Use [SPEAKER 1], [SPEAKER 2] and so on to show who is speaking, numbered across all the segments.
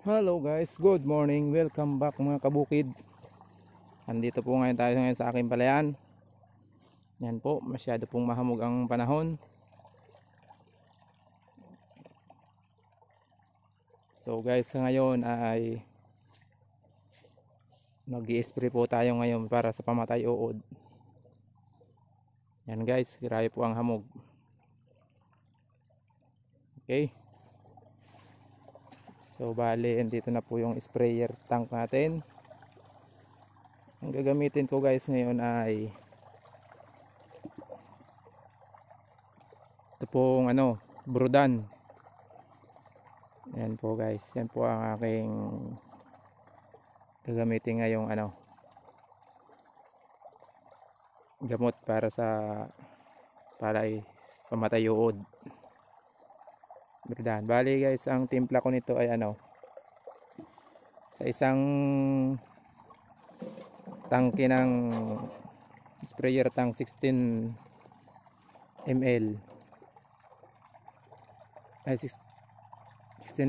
[SPEAKER 1] Hello guys, good morning. Welcome back mga kabukid. Andito po ngayon tayo sa aking palayan. Yan po, masyado pong mahamog ang panahon. So guys, ngayon ay mag-i-spray po tayo ngayon para sa pamatay uod. Yan guys, grabe po ang hamog. Okay. So bali, dito na po yung sprayer tank natin. Ang gagamitin ko guys ngayon ay ito pong Brudan. Yan po guys, yan po ang aking gagamitin ngayong gamot para sa pamatay uod. Brudan. Bali guys, ang timpla ko nito ay sa isang tangke ng sprayer tank 16 ml ay 16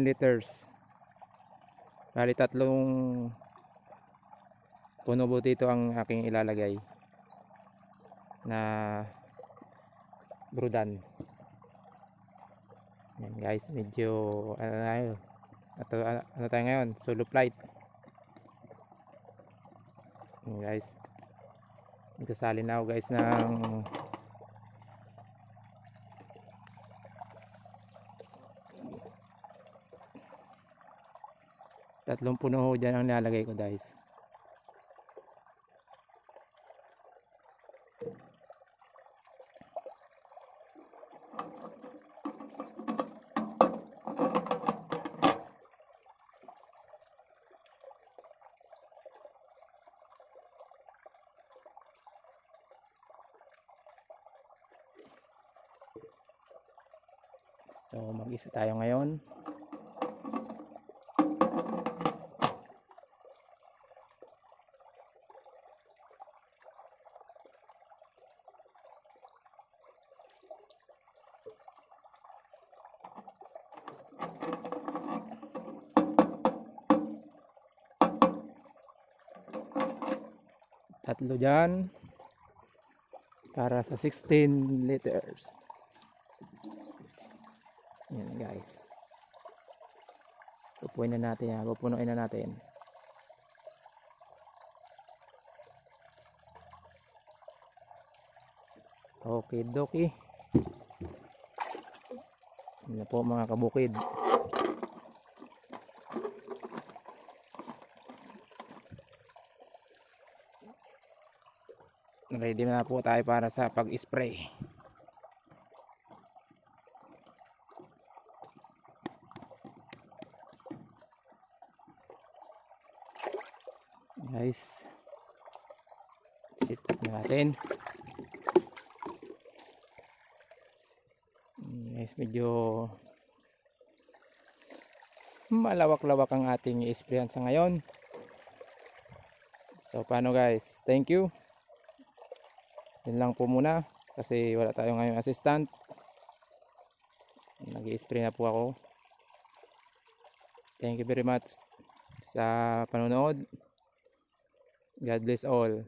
[SPEAKER 1] liters. Bali tatlong puno po dito ang aking ilalagay na Brudan. Yan guys, medyo ano tayo ngayon, solo flight. Yan guys, nagkasali na ako guys ng tatlong puno ho dyan ang nilalagay ko guys. So mag-isa tayo ngayon. Tatlo dyan para sa 16 liters. Yan guys, pupunuin na natin. Okay doki. Yan po mga kabukid. Ready na po tayo para sa pag-spray. Guys, sit up natin. Guys, medyo malawak-lawak ang ating i-sprayan sa ngayon. So paano guys, thank you. Yan lang po muna kasi wala tayong ngayong assistant. Nag-i-spray na po ako. Thank you very much sa panonood. God bless all.